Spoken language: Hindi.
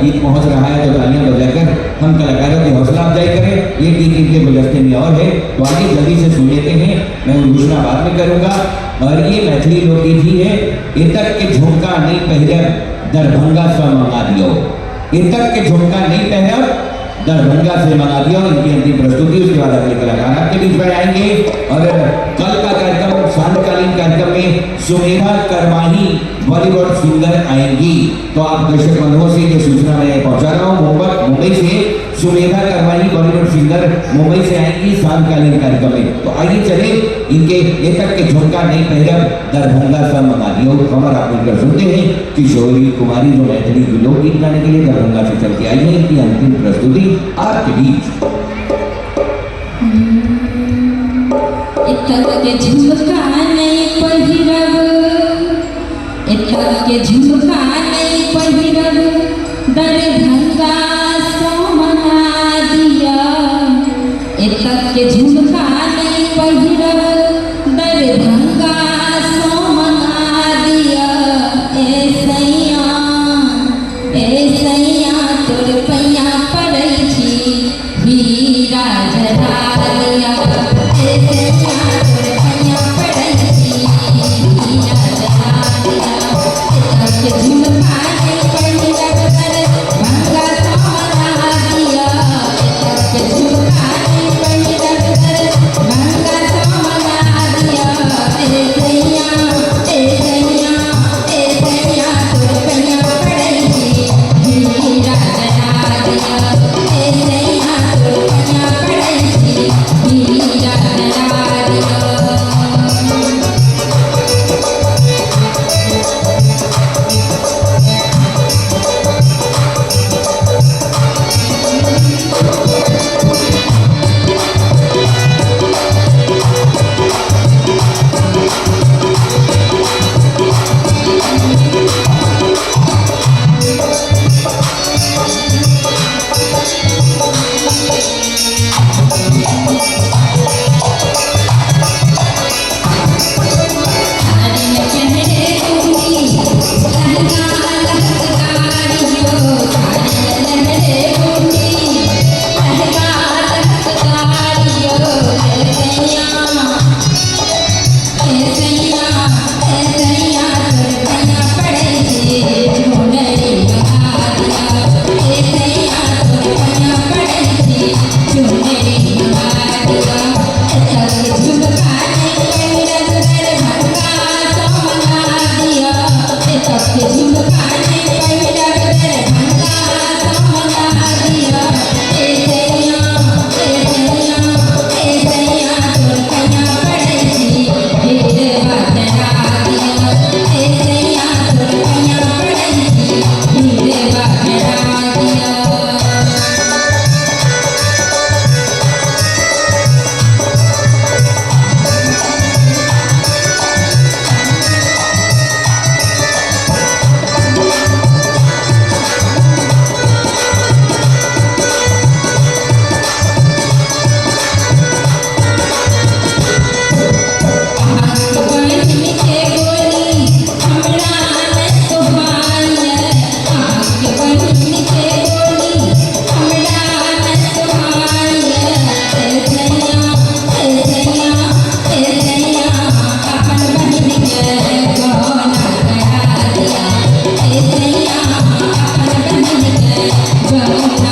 गीत पहुंच रहा है तो तालियां बजाकर हम कलाकारों की हौसला अफजाई करें। ये गीत इनके गुलदस्ते में और है तो आगे जल्दी से सुन लेते हैं। मैं घोषणा बाद में करूंगा। और ये मैथिली लोकगीत ही है। इतक के झुमका नहीं पहरब दरभंगा से मंगा दियो। इतक के झुमका नहीं पहरब दरभंगा से मंगा दिया। इनकी अंतिम प्रस्तुति, उसके बाद अगले कलाकार आपके बीच में आएंगे। और कल का कार्यक्रम सांध्यकालीन कार्यक्रम में सुमेधा करमाही बॉलीवुड सिंगर आएंगी। तो आप दर्शक बंधुओं से ये सूचना मैं पहुंचा रहा हूँ। मुंबई से सुमेधा करमाही बॉलीवुड सिंगर मुंबई से आएंगी सांध्यकालीन कार्यक्रम में। तो आइए चले इनके एकक के झुमका नहीं पहरब दरभंगा से मंगा दियो। खबर आप मिलकर सुनते हैं। किशोरी कुमारी जो मैथिली लोकगीत गाने के लिए दरभंगा से चल के आई है, इनकी अंतिम प्रस्तुति आपके बीच। इतक के झुमका नहीं पहिरब, इतक के झुमका नहीं पहिरब दरभंगा से मंगा दिया। इतक के झुमका नहीं पहिरब दरभंगा से मंगा दिया। ए सैया तोर पैया पड़ै छी हीरा जरा दिया। ए सैया तोर पैया पड़ै छी हीरा जरा दिया। इतक के झुमका नहीं पहिरब दरभंगा से मंगा दिया। इतक के झुमका नहीं पहिरब दरभंगा से मंगा दिया। ए सैया तोर पैया पड़ै छी हीरा जरा दिया। ए सैया तोर पैया पड़ै छी हीरा जरा दिया। Well,